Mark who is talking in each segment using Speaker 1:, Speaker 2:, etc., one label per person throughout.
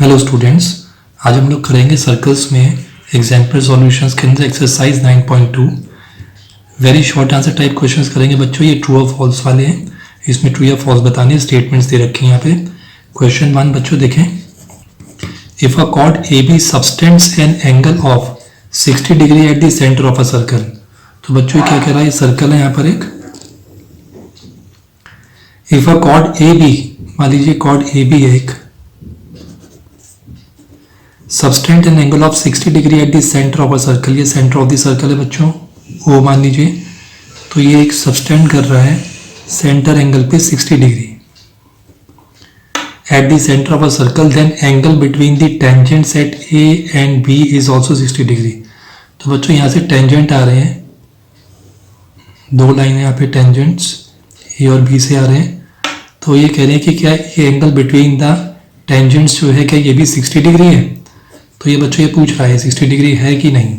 Speaker 1: Hello students, आज हम लोग करेंगे सर्कल्स में एग्जाम्पल सॉल्यूशंस के अंदर exercise 9.2 very short answer type questions करेंगे बच्चों। ये ट्रू और फॉल्स वाले हैं, इसमें ट्रू या फॉल्स बताने स्टेटमेंट्स दे रखे हैं यहाँ पे। क्वेश्चन 1 बच्चों देखें, if a chord A B subtends an angle of 60 degree at the centre of a circle. तो बच्चों क्या कह रहा है, ये सर्कल है यहाँ पर एक। If a chord A B, मान लीजिए कॉर्ड ए बी है एक, subtend an angle of 60 degree at the centre of a circle. ये सेंटर ऑफ द सर्कल है बच्चों, वो मान लीजिए। तो ये एक सबटेंड कर रहा है सेंटर एंगल पे 60 degree at the centre of a circle, then angle between the tangents at A and B is also 60 degree. तो बच्चों यहाँ से टेंजेंट आ रहे हैं, दो लाइन यहाँ पे टेंजेंट्स ए और बी से आ रहे हैं। तो ये कह रहे हैं कि क्या ये एंगल बिटवीन द टेंजेंट्स जो है क्या ये भी 60 डिग्री है। तो ये बच्चों ये पूछ रहा है 60 डिग्री है कि नहीं,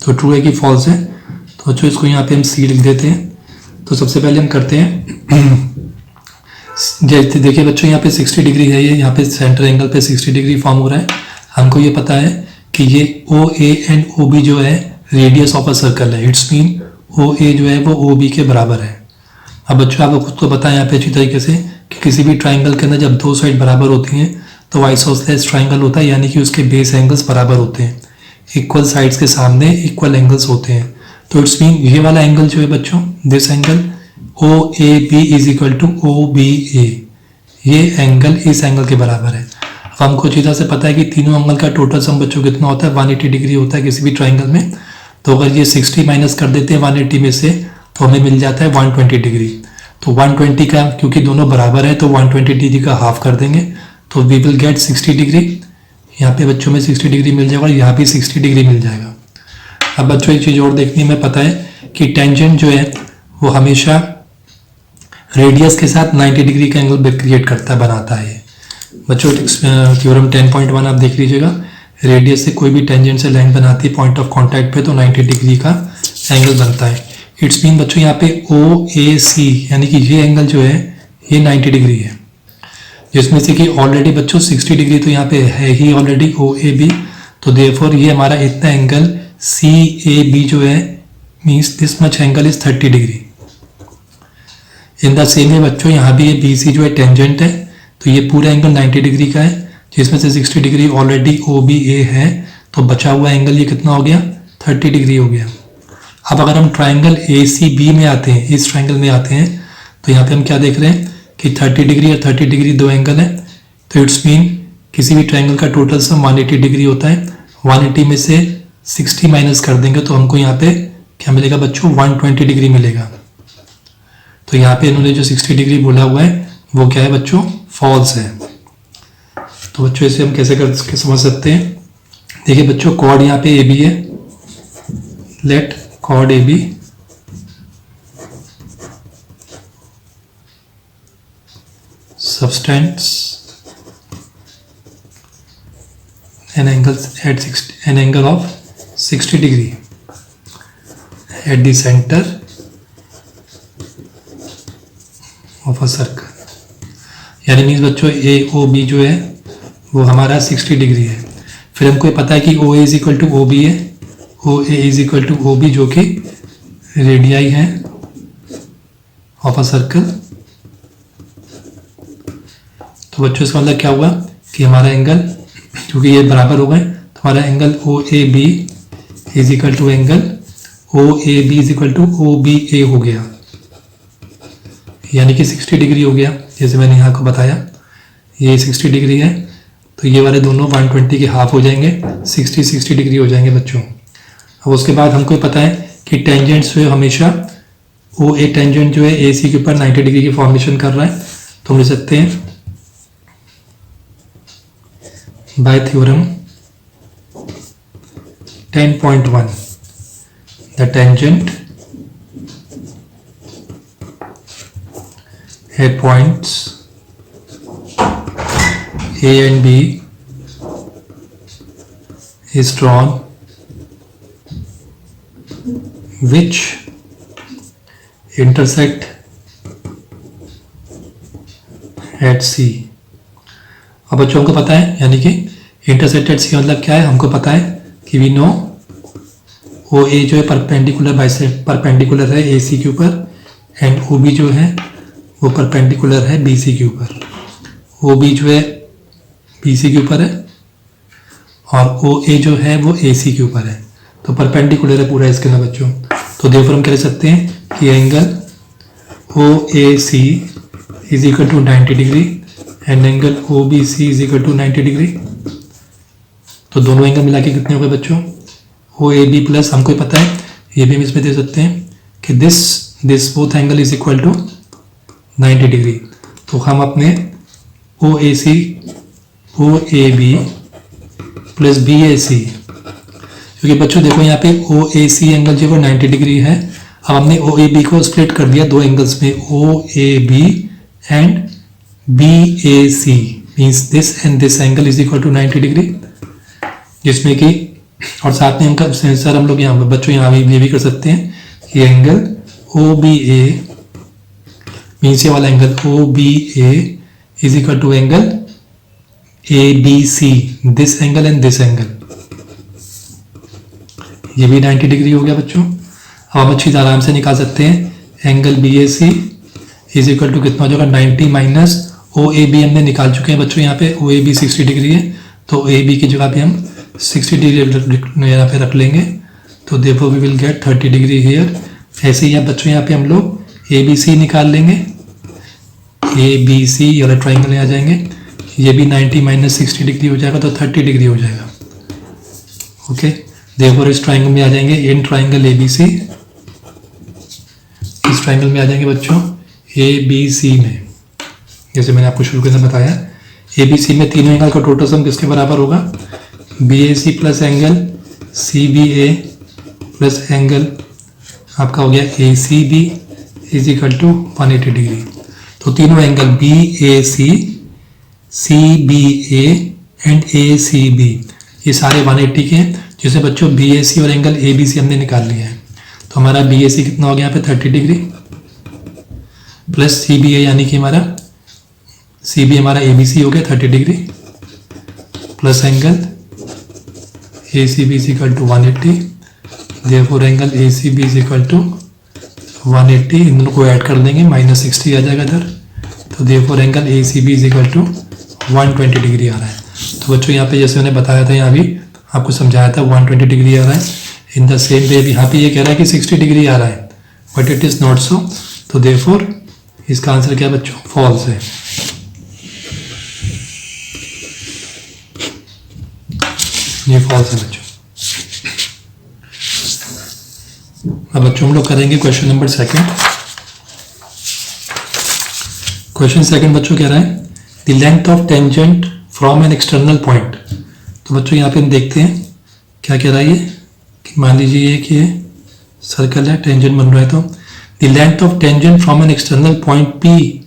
Speaker 1: तो ट्रू है कि फॉल्स है। तो बच्चों इसको यहाँ पे हम सी लिख देते हैं। तो सबसे पहले हम करते हैं, जैसे देखिए बच्चों यहाँ पे 60 डिग्री है, ये यहाँ पे सेंटर एंगल पे 60 डिग्री फॉर्म हो रहा है। हमको ये पता है कि ये ओ ए एंड ओ बी जो है रेडियस ऑफ अ सर्कल है। इट्स मीन ओ ए जो है वो ओ बी के बराबर है। अब बच्चों आपको खुद को पता है यहाँ पे अच्छी तरीके से कि किसी भी ट्राइंगल के अंदर जब दो साइड बराबर होती हैं तो आइसोसेलेस ट्राइंगल होता है, यानी कि उसके बेस एंगल्स बराबर होते हैं, इक्वल साइड्स के सामने इक्वल एंगल्स होते हैं। तो इट्स मीन ये वाला एंगल जो है बच्चों, this angle O A B is equal to O B A, ये एंगल इस एंगल के बराबर है। अब हमको अच्छी तरह से पता है कि तीनों एंगल का टोटल सम बच्चों कितना होता है, 180 डिग्री होता है किसी भी ट्राइंगल में। तो अगर ये 60 माइनस कर देते हैं 180 में से तो हमें मिल जाता है 120 डिग्री। तो 120 का, क्योंकि दोनों बराबर है तो 120 डिग्री का हाफ कर देंगे, तो वी विल गेट 60 डिग्री। यहाँ पे बच्चों में 60 डिग्री मिल जाएगा और यहाँ भी 60 डिग्री मिल जाएगा। अब बच्चों एक चीज़ और देखनी है, हमें पता है कि टेंजेंट जो है वो हमेशा रेडियस के साथ 90 डिग्री का एंगल क्रिएट करता है, बनाता है। बच्चों थ्योरम 10.1 आप देख लीजिएगा, रेडियस से कोई भी टेंजेंट से लाइन बनाती है पॉइंट ऑफ कॉन्टैक्ट पे तो 90 डिग्री का एंगल बनता है। इट्स मीन बच्चों यहाँ पे ओ ए सी, यानी कि ये एंगल जो है ये 90 डिग्री है, जिसमें से कि ऑलरेडी बच्चों 60 डिग्री तो यहाँ पे है ही ऑलरेडी ओ ए बी। तो देयरफॉर ये हमारा इतना एंगल सी ए बी जो है means this much angle is 30 degree. In the same way बच्चों यहाँ भी ये बी सी जो है टेंजेंट है, तो ये पूरा एंगल 90 डिग्री का है, जिसमें से 60 डिग्री ऑलरेडी ओ बी ए है। तो बचा हुआ एंगल ये कितना हो गया, 30 डिग्री हो गया। अब अगर हम ट्राइंगल ए सी बी में आते हैं, इस ट्राइंगल में आते हैं, तो यहाँ पे हम क्या देख रहे हैं कि 30 डिग्री और 30 डिग्री दो एंगल है। तो इट्स मीन किसी भी ट्राइंगल का टोटल सम 180 डिग्री होता है। 180 में से 60 माइनस कर देंगे तो हमको यहाँ पे क्या मिलेगा बच्चों, 120 डिग्री मिलेगा। तो यहाँ पे इन्होंने जो 60 डिग्री बोला हुआ है वो क्या है बच्चों, फॉल्स है। तो बच्चों इसे हम कैसे कर समझ सकते हैं, देखिए बच्चों कॉर्ड यहाँ पे ए बी है, let chord A B subtends an angle of 60 degree at the center of a circle। यानी मीन्स बच्चों ए ओ बी जो है वो हमारा 60 डिग्री है। फिर हमको ये पता है कि O A is equal to O B है, O A is equal to O B जो कि रेडियाई है ऑफ अ सर्कल। तो बच्चों इसका मतलब क्या हुआ कि हमारा एंगल, क्योंकि ये बराबर हो गए, तो हमारा angle O A B is equal to angle O A B is equal to O B A हो गया, यानी कि 60 डिग्री हो गया। जैसे मैंने यहाँ को बताया ये 60 डिग्री है, तो ये वाले दोनों 120 के हाफ हो जाएंगे, 60 डिग्री हो जाएंगे बच्चों। अब उसके बाद हमको पता है कि टेंजेंट जो है हमेशा ओ ए टेंजेंट जो है ए सी के ऊपर 90 डिग्री की फॉर्मेशन कर रहा है। तो हम लिख सकते हैं by theorem 10.1, the tangent at points A and B is drawn which intersect at C अब बच्चों को पता है, यानी कि इंटरसेक्टेड सी मतलब क्या है, हमको पता है कि वी नो ओ ए जो है परपेंडिकुलर है ए सी के ऊपर, एंड ओ बी जो है वो परपेंडिकुलर है बी सी के ऊपर। ओ बी जो है बी सी के ऊपर है और ओ ए जो है वो ए सी के ऊपर है, तो परपेंडिकुलर है पूरा इसके अंदर बच्चों। तो देखो हम कह सकते हैं कि angle O A C is equal to 90 degree and angle O B C is equal to 90 degree. तो दोनों एंगल मिला के कितने हो गए बच्चों, ओ ए बी प्लस, हमको पता है ये भी हम इसमें दे सकते हैं कि this both angle is equal to 90 degree. तो हम अपने O A C O A B plus B A C, क्योंकि बच्चों देखो यहाँ पे ओ ए सी एंगल जो है 90 डिग्री है। अब हमने ओ ए बी को स्प्लिट कर दिया दो एंगल्स में, O A B and B A C, means this and this angle is equal to 90 degree, जिसमें कि और साथ में इनका सर हम लोग यहाँ बच्चों यहाँ ये भी कर सकते हैं कि angle O B A means ये वाला angle O B A is equal to angle A B C, this angle and this angle, ये भी 90 डिग्री हो गया बच्चों। अब हम अच्छी आराम से निकाल सकते हैं angle B A C is equal to कितना हो जाएगा 90 माइनस ओ ए बी हमने निकाल चुके हैं बच्चों। यहाँ पे ओ ए बी 60 डिग्री है, तो ए बी की जगह पे हम 60 डिग्री यहाँ पे रख लेंगे, तो देखो we will get 30 degree here. ऐसे ही बच्चों यहाँ पे हम लोग ए बी सी निकाल लेंगे, ए बी सी वाला ट्राइंगल में आ जाएंगे, ये भी 90 माइनस 60 डिग्री हो जाएगा, तो 30 डिग्री हो जाएगा। ओके, देखो इस ट्राइंगल में आ जाएंगे इन ट्राइंगल ए बी सी, इस ट्राइंगल में आ जाएंगे बच्चों ए बी सी में, जैसे मैंने आपको शुरू करके बताया ए बी सी में तीनों एंगल का टोटल सम किसके बराबर होगा, B A C plus angle C B A plus angle आपका हो गया A C B is equal to 180 degree. तो तीनों angle B A C B A and A C B ये सारे 180 के हैं, जिसे बच्चों बी ए सी और एंगल ए बी सी हमने निकाल लिया है। तो हमारा बी ए सी कितना हो गया यहाँ पे 30 डिग्री प्लस सी बी ए, यानी कि हमारा सी बी हमारा ए बी सी हो गया 30 degree plus angle A C B is equal to 180, therefore angle A C B is equal to 180, इन दोनों को ऐड कर देंगे माइनस 60 आ जाएगा इधर, तो therefore angle A C B is equal to 120 degree आ रहा है। तो बच्चों यहाँ पे जैसे मैंने बताया था, यहाँ भी आपको समझाया था 120 डिग्री आ रहा है। इन द सेम वे यहाँ पे ये कह रहा है कि 60 डिग्री आ रहा है, but it is not so, तो देयरफॉर इसका आंसर क्या बच्चों, फॉल्स है। ये फॉल्स है बच्चों। अब बच्चों हम लोग करेंगे question number second. Question second बच्चों कह रहा है the length of tangent from an external point. तो बच्चों यहाँ पे हम देखते हैं क्या कह रहा है ये, कि मान लीजिए ये कि ये सर्कल है, टेंजेंट बन रहा है, तो the length of tangent from an external point P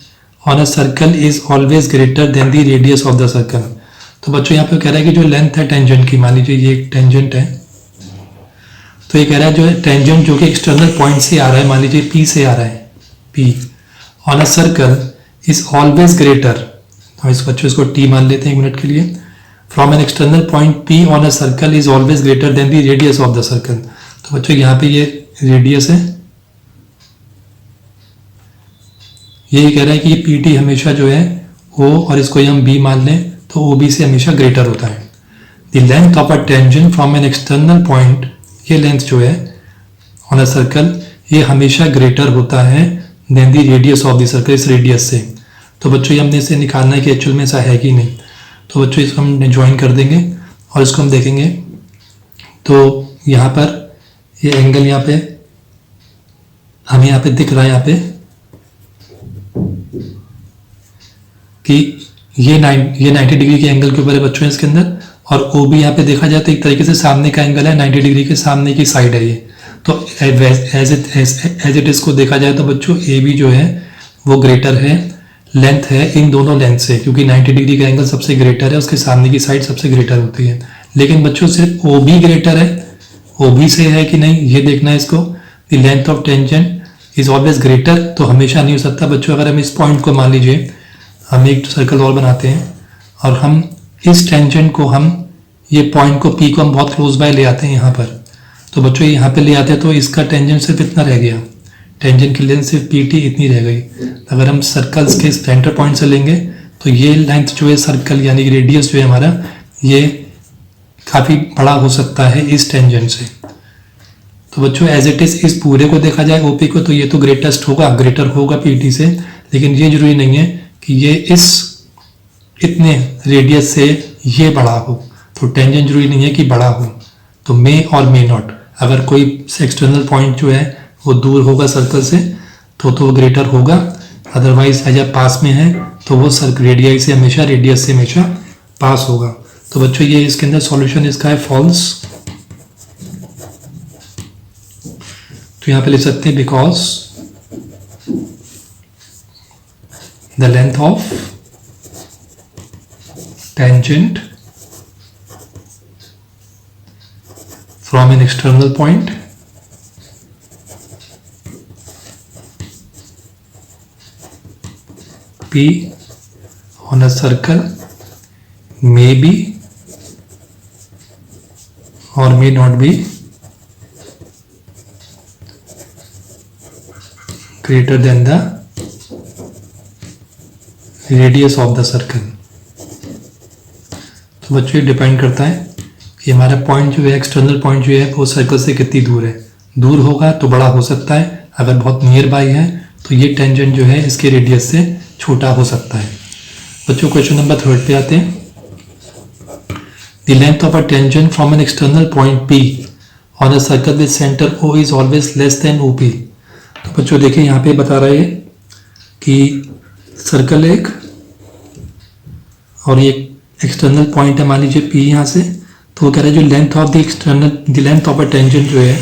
Speaker 1: on a circle is always greater than the radius of the circle. तो बच्चों यहाँ पे कह रहा है कि जो लेंथ है टेंजेंट की, मान लीजिए ये एक टेंजेंट है, तो ये कह रहा है जो है टेंजेंट जो कि एक्सटर्नल पॉइंट से आ रहा है, मान लीजिए पी से आ रहा है, P on a circle is always greater, हम इसको बच्चों इसको टी मान लेते हैं 1 मिनट के लिए, from an external point P on a circle is always greater than the radius of the circle. तो बच्चों यहाँ पे ये रेडियस है, ये कह रहा है कि ये पी टी हमेशा जो है ओ, और इसको हम बी मान लें तो ओ बी से हमेशा ग्रेटर होता है। The length of a tangent from an external point, ये लेंथ जो है ऑन अ सर्कल ये हमेशा ग्रेटर होता है than the radius of the circle, इस रेडियस से। तो बच्चों ये हमने इसे निकालना है कि एक्चुअल में ऐसा है कि नहीं। तो बच्चों इसको हम ज्वाइन कर देंगे और इसको हम देखेंगे, तो यहाँ पर ये एंगल यहाँ पे हमें यहाँ पे दिख रहा है यहाँ पे कि ये 90 डिग्री के एंगल के ऊपर है बच्चों इसके अंदर, और ओ भी यहाँ पे देखा जाए तो एक तरीके से सामने का एंगल है, 90 डिग्री के सामने की साइड है ये। तो एज इट इसको देखा जाए तो बच्चों ए बी जो है वो ग्रेटर है, लेंथ है इन दोनों लेंथ से, क्योंकि 90 डिग्री का एंगल सबसे ग्रेटर है, उसके सामने की साइड सबसे ग्रेटर होती है। लेकिन बच्चों सिर्फ ओ बी ग्रेटर है, ओ बी से है कि नहीं ये देखना है इसको। The length of tangent is always greater, तो हमेशा नहीं हो सकता बच्चों। अगर हम इस पॉइंट को मान लीजिए, हम एक सर्कल और बनाते हैं और हम इस टेंजेंट को हम ये पॉइंट को पी को हम बहुत क्लोज बाय ले आते हैं यहाँ पर, तो बच्चों यहाँ पे ले आते हैं तो इसका टेंजेंट सिर्फ इतना रह गया, टेंजेंट की लेंथ सिर्फ पी टी इतनी रह गई। अगर हम सर्कल्स के सेंटर पॉइंट से लेंगे तो ये लेंथ जो है सर्कल यानी कि रेडियस जो है हमारा ये काफ़ी बड़ा हो सकता है इस टेंजेंट से। तो बच्चों एज इट इज इस पूरे को देखा जाए ओपी को तो ये तो ग्रेटेस्ट होगा, ग्रेटर होगा पीटी से, लेकिन ये जरूरी नहीं है कि ये इस इतने रेडियस से ये बड़ा हो। तो टेंजेंट जरूरी नहीं है कि बड़ा हो, तो मे और मे नॉट। अगर कोई एक्सटर्नल पॉइंट जो है वो दूर होगा सर्कल से तो वो ग्रेटर होगा, अदरवाइज अगर पास में है तो वो सर्कल रेडियस से हमेशा पास होगा। तो बच्चों ये इसके अंदर सॉल्यूशन इसका है फॉल्स। तो यहाँ पे लिख सकते हैं because the length of tangent from an external point P on a circle may be or may not be greater than the radius of the circle। तो बच्चों ये डिपेंड करता है कि हमारा पॉइंट जो है एक्सटर्नल पॉइंट जो है वो सर्कल से कितनी दूर है। दूर होगा तो बड़ा हो सकता है, अगर बहुत नियर बाई है तो ये टेंजेंट जो है इसके रेडियस से छोटा हो सकता है। बच्चों क्वेश्चन नंबर 3 पे आते हैं। The length of a tangent from an external point P on a circle with centre O is always less than OP। तो बच्चों देखिए यहाँ पे बता रहे हैं कि सर्कल एक और ये एक्सटर्नल पॉइंट है, मान लीजिए P यहाँ से, तो वो कह रहा है जो लेंथ ऑफ अ टेंजेंट जो है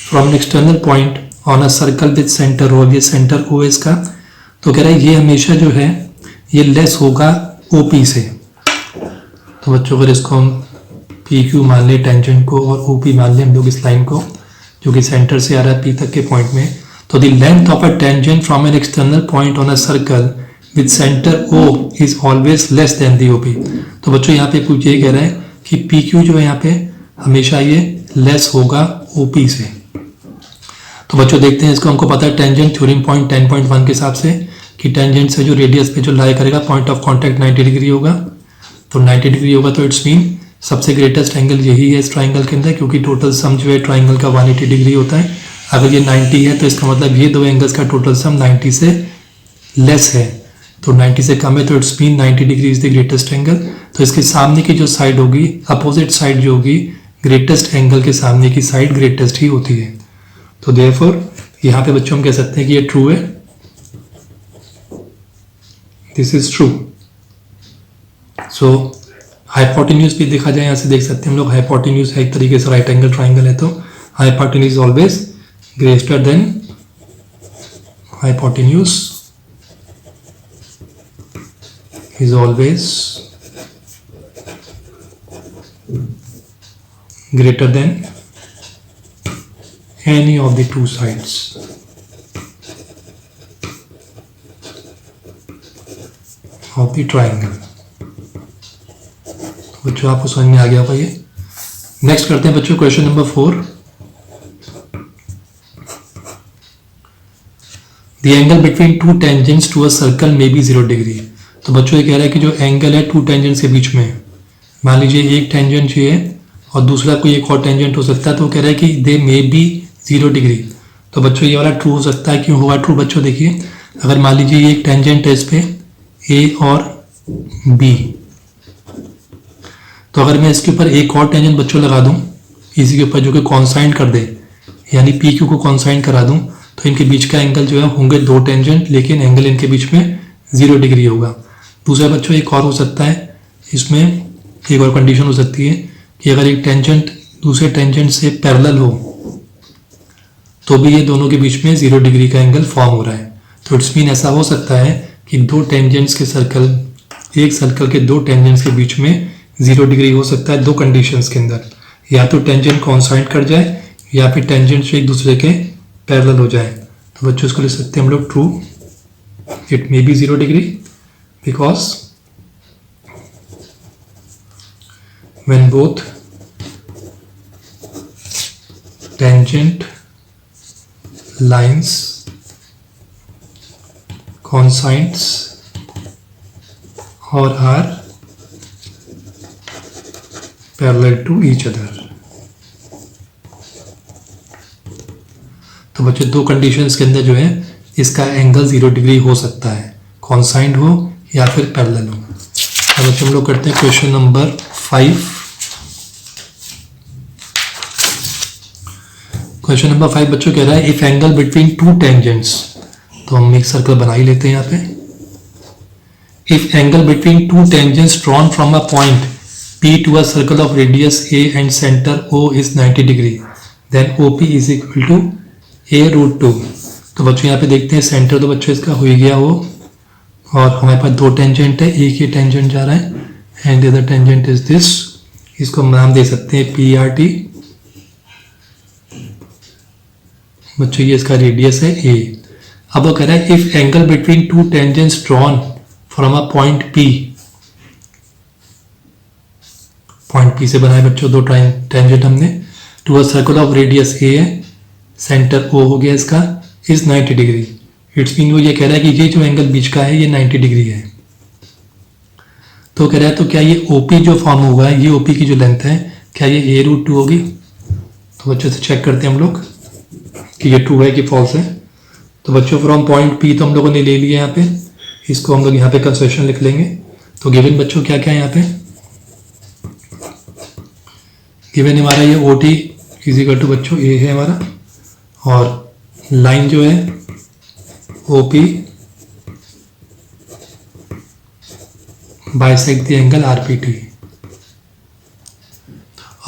Speaker 1: from an external point on a circle with centre O, ये सेंटर O है इसका, तो कह रहा है ये हमेशा जो है ये लेस होगा OP से। तो बच्चों अगर इसको हम PQ मान लें टेंजेंट को और OP मान लें हम लोग इस लाइन को जो कि सेंटर से आ रहा है P तक के पॉइंट में, तो the length of a tangent from an external point on a circle with centre O is always less than the OP। तो बच्चों यहाँ पे कुछ ये कह रहा है कि PQ जो है यहाँ पे हमेशा ये लेस होगा OP से। तो बच्चों देखते हैं इसको, हमको पता है टेंजेंट थ्योरम पॉइंट 10.1 के हिसाब से कि टेंजेंट से जो रेडियस पे जो लाई करेगा पॉइंट ऑफ कांटेक्ट 90 डिग्री होगा। तो 90 डिग्री होगा तो इट्स मीन सबसे ग्रेटेस्ट एंगल यही है इस ट्राइंगल के अंदर, क्योंकि टोटल सम जो है ट्राइंगल का 180 डिग्री होता है। अगर ये 90 है तो इसका मतलब ये दो एंगल्स का टोटल सम 90 से लेस है, तो 90 से कम है तो it's mean 90 degree is the greatest angle. तो इसके सामने की जो साइड होगी, अपोजिट साइड जो होगी, ग्रेटेस्ट एंगल के सामने की साइड ग्रेटेस्ट ही होती है। तो देयरफॉर यहाँ पे बच्चों हम कह सकते हैं कि ये ट्रू है, this is true. So hypotenuse भी देखा जाए, यहाँ से देख सकते हैं हम लोग हाइपोटेन्यूज है एक तरीके से राइट एंगल ट्राइंगल है, तो hypotenuse always greater than hypotenuse is always greater than any of the two sides of the triangle। बच्चों आपको समझ में आ गया होगा ये। नेक्स्ट करते हैं बच्चों question number 4। The angle between two tangents to a circle may be 0 degree. तो बच्चों ये कह रहा है कि जो एंगल है टू टेंजेंट्स के बीच में, मान लीजिए एक टेंजेंट ये है और दूसरा कोई एक और टेंजेंट हो सकता है, तो वो कह रहा है कि दे मे बी 0 डिग्री। तो बच्चों ये वाला ट्रू हो सकता है, क्यों होगा ट्रू? बच्चों देखिए अगर मान लीजिए ये एक टेंजेंट है इस पे ए और बी, तो अगर मैं इसके ऊपर एक और टेंजेंट बच्चों लगा दूं इसी के ऊपर जो कि कॉन्साइन कर दे, यानी पी क्यू को कॉन्साइन करा दूं, तो इनके बीच का एंगल जो है होंगे दो टेंजेंट, लेकिन एंगल इनके बीच में 0 डिग्री होगा। दूसरा बच्चों एक और हो सकता है, इसमें एक और कंडीशन हो सकती है कि अगर एक टेंजेंट दूसरे टेंजेंट से पैरेलल हो तो भी ये दोनों के बीच में 0 डिग्री का एंगल फॉर्म हो रहा है। तो इट्स मीन ऐसा हो सकता है कि दो टेंजेंट्स के सर्कल, एक सर्कल के दो टेंजेंट्स के बीच में 0 डिग्री हो सकता है दो कंडीशंस के अंदर, या तो टेंजेंट कॉन्साइड कर जाए या फिर टेंजेंट्स एक दूसरे के पैरेलल हो जाए। तो बच्चों इसको लिख सकते हैं हम लोग true, it may be 0 degree because when both tangent lines coincides or are parallel to each other। तो बच्चे दो कंडीशंस के अंदर जो है इसका एंगल 0 डिग्री हो सकता है, कॉन्साइंड हो या फिर पैरेलल हो। अब बच्चे हम लोग करते हैं क्वेश्चन नंबर 5। क्वेश्चन नंबर 5 बच्चों कह रहा है if angle between two tangents, तो हम एक सर्कल बना ही लेते हैं यहाँ पे। If angle between two tangents drawn from a point P to a circle of radius A and center O is 90 degree, then OP is equal to A root 2। तो बच्चों यहाँ पे देखते हैं सेंटर तो बच्चों इसका हो ही गया वो, और हमारे पास दो टेंजेंट है, एक ही टेंजेंट जा रहा है and the other tangent is this. इसको हम नाम दे सकते हैं PRT। बच्चों ये इसका रेडियस है A। अब वो कह रहा है if angle between two tangents drawn from a point P, point P से बनाए बच्चों दो टेंजेंट हमने, to a circle of radius A है, सेंटर O हो गया इसका, इज 90 डिग्री। इट्स मीन वो ये कह रहा है कि ये जो एंगल बीच का है ये 90 डिग्री है। तो कह रहा है तो क्या ये OP जो फॉर्म हुआ है, ये OP की जो लेंथ है, क्या ये A रूट 2 होगी? तो बच्चों से चेक करते हैं हम लोग कि ये ट्रू है कि फॉल्स है। तो बच्चों फ्रॉम पॉइंट P तो हम लोगों ने ले लिया यहाँ पे, इसको हम लोग यहाँ पे कंसेशन लिख लेंगे। तो गिवन बच्चों क्या क्या है यहाँ पे गिवन हमारा ये OT इज इक्वल टू बच्चों A है हमारा, और लाइन जो है OP bisect the angle RPT।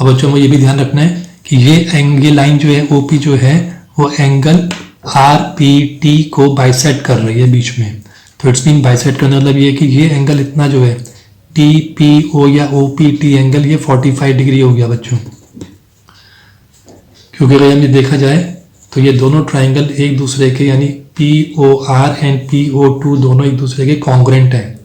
Speaker 1: और बच्चों में ये भी ध्यान रखना है कि ये लाइन जो है OP जो है वो एंगल RPT को बाइसेक्ट कर रही है बीच में। तो इट्स मीन बाइसेक्ट करने मतलब ये कि ये एंगल इतना जो है TPO या OPT एंगल ये 45 डिग्री हो गया बच्चों। क्योंकि अगर हमने देखा जाए तो ये दोनों ट्राइंगल एक दूसरे के यानी POR एंड PO2 दोनों एक दूसरे के कॉन्ग्रेंट हैं,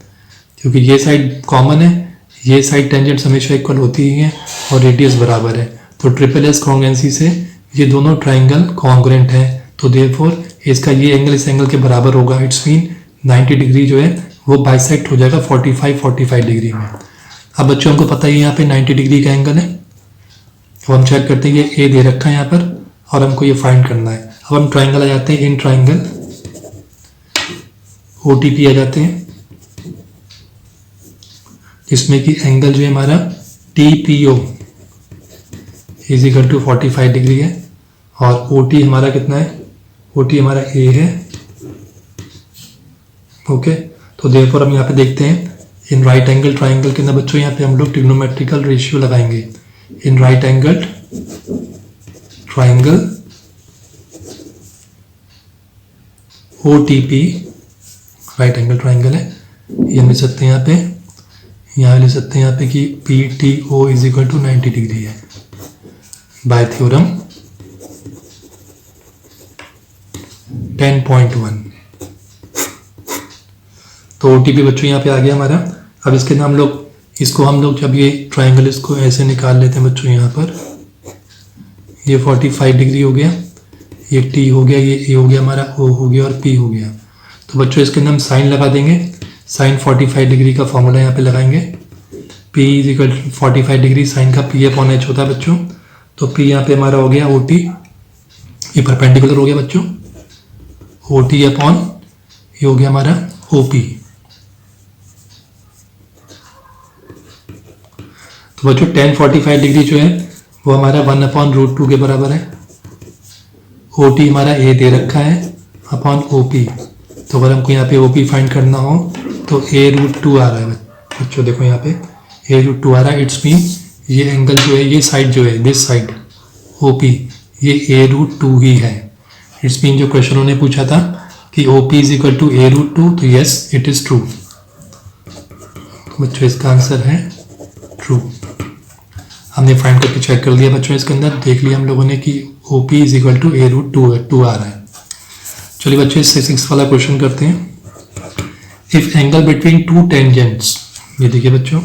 Speaker 1: क्योंकि ये साइड कॉमन है, ये साइड टेंजेंट्स हमेशा इक्वल होती ही हैं और रेडियस बराबर है। तो ट्रिपल एस कॉन्ग्रेंसी से ये दोनों ट्राइंगल कॉन्ग्रेंट हैं, तो देयरफॉर इसका ये एंगल इस एंगल के बराबर होगा। इट्स मीन 90 डिग्री जो है वो बाइसेक्ट हो जाएगा 45 डिग्री में। अब बच्चों हमको पता है यहाँ पे 90 डिग्री का एंगल है, तो हम चेक करते हैं ये A दे रखा है यहाँ पर और हमको ये फाइंड करना है। अब हम ट्राइंगल आ जाते हैं, इन ट्राइंगल OTP आ जाते हैं, जिसमें कि एंगल जो है हमारा TPO is equal to 45 degree है, और OT हमारा कितना है, OT हमारा A है। ओके, तो देयरफॉर हम यहाँ पे देखते हैं इन राइट एंगल ट्राइंगल के अंदर बच्चों यहाँ पे हम लोग ट्रिग्नोमेट्रिकल रेशियो लगाएंगे। In right angle triangle OTP, right angle triangle है, ये ले सकते हैं यहाँ ले सकते हैं यहाँ पे कि PTO is equal to 90 degree है बाय थ्योरम 10.1। तो OTP बच्चों यहाँ पे आ गया हमारा। अब इसके नाम लोग इसको हम लोग जब ये ट्राइंगल इसको ऐसे निकाल लेते हैं बच्चों, यहाँ पर ये 45 डिग्री हो गया, ये T हो गया, ये A हो गया हमारा, O हो गया और P हो गया। तो बच्चों इसके अंदर हम साइन लगा देंगे, साइन 45 डिग्री का फॉर्मूला यहाँ पे लगाएंगे। P is equal 45 degree sine का P/H होता है बच्चों। तो P यहाँ पे हमारा हो गया OT, ये परपेंडिकुलर हो गया बच्चों, OT अपॉन ये हो गया हमारा OP। तो बच्चों 1045 डिग्री जो है वो हमारा 1/√2 के बराबर है। OT हमारा A दे रखा है अपॉन OP। तो अगर हमको यहाँ पे OP फाइंड करना हो तो A√2 आ रहा है बच्चों, देखो यहाँ पे A√2 आ रहा है। इट्स मीन ये एंगल जो है, ये साइड जो है, दिस साइड OP, ये A√2 ही है। इट्स मीन जो क्वेश्चन उन्होंने पूछा था कि OP is equal to A√2, तो यस इट इज ट्रू। बच्चों इसका आंसर है ट्रू। हमने फाइंड करके चेक कर लिया बच्चों, इसके अंदर देख लिया हम लोगों ने कि OP is equal to A√2 आ रहा है। चलिए बच्चों इससे 6 वाला क्वेश्चन करते हैं। If angle between two tangents, ये देखिए बच्चों,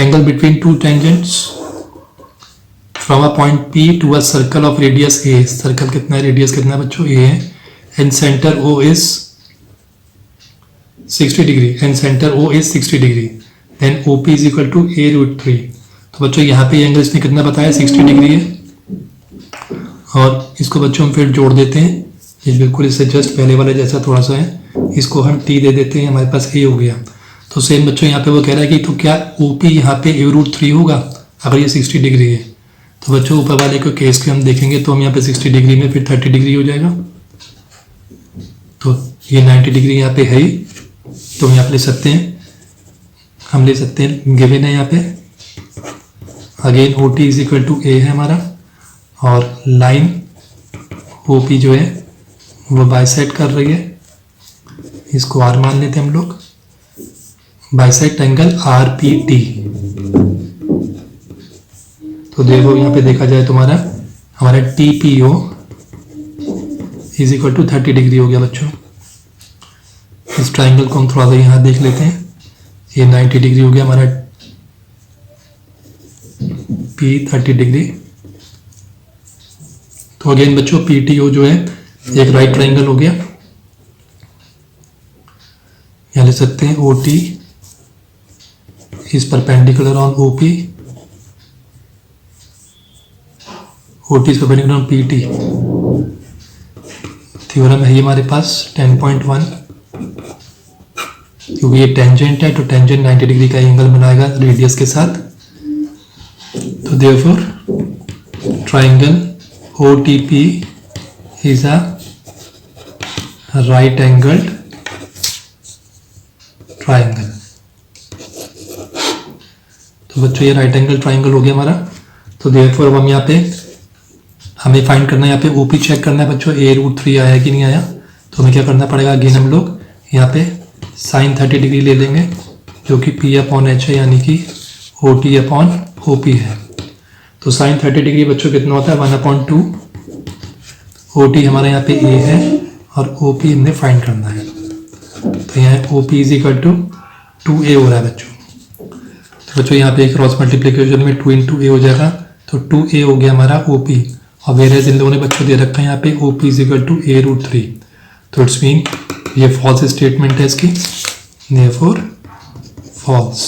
Speaker 1: angle between two tangents from a point P to a circle of radius A। Circle कितना है, रेडियस कितना है बच्चों, A है, and centre O is 60 degree, and centre O is 60 degree, then OP is equal to A√3। तो बच्चों यहाँ पे एंगल इसने कितना बताया, 60 डिग्री है, और इसको बच्चों हम फिर जोड़ देते हैं, ये बिल्कुल इससे जस्ट पहले वाले जैसा थोड़ा सा है, इसको हम T दे देते हैं, हमारे पास A हो गया। तो सेम बच्चों यहाँ पे वो कह रहा है कि तो क्या OP यहाँ पे A√3 होगा अगर ये 60 डिग्री है। तो बच्चों ऊपर वाले को केस के हम देखेंगे तो हम यहाँ पे 60 डिग्री में फिर 30 डिग्री हो जाएगा, तो ये 90 डिग्री यहाँ पे है ही, तो हम यहाँ पे ले सकते हैं, हम ले सकते हैं गिवन है यहाँ पे। Again OT is equal to A है हमारा, और लाइन OP जो है वो बाइसेक्ट कर रही है, इसको R मान लेते हैं हम लोग, बाइसेक्ट एंगल RPT। तो देखो यहाँ पे देखा जाए तो हमारा TPO is equal to 30 degree हो गया बच्चों। इस ट्राइंगल को हम थोड़ा सा यहाँ देख लेते हैं, ये 90 डिग्री हो गया हमारा P 30 डिग्री। तो अगेन बच्चों PTO जो है एक राइट ट्राइंगल हो गया, यहाँ ले सकते हैं OT is perpendicular on OP, OT is perpendicular on PT। Theorem है ये हमारे पास 10.1, क्योंकि ये टेंजेंट है तो टेंजेंट 90 डिग्री का एंगल बनाएगा रेडियस के साथ। तो therefore triangle OTP is a right angled triangle. तो बच्चों ये राइट एंगल ट्राइंगल हो गया हमारा। तो देयरफॉर हम यहाँ पे हमें फाइंड करना है, यहाँ पे OP चेक करना है बच्चों, A√3 आया है कि नहीं आया। तो हमें क्या करना पड़ेगा, अगेन हम लोग यहाँ पे sin 30 डिग्री ले लेंगे, जो कि P/H है, यानी कि OT/OP है। तो sin 30 डिग्री बच्चों कितना होता है, 1/2। OT हमारा यहाँ पे A है और OP हमने फाइंड करना है, तो यहाँ OP is equal to 2A हो रहा है बच्चों। तो बच्चों यहाँ पे क्रॉस मल्टीप्लीकेशन में 2 × A हो जाएगा, तो 2A हो गया हमारा OP। और वेरेज इन लोगों ने बच्चों दे रखा है यहाँ पे OP is equal to A√3। तो इट्स मीन ये फॉल्स स्टेटमेंट है इसकी, देयरफॉर फॉल्स।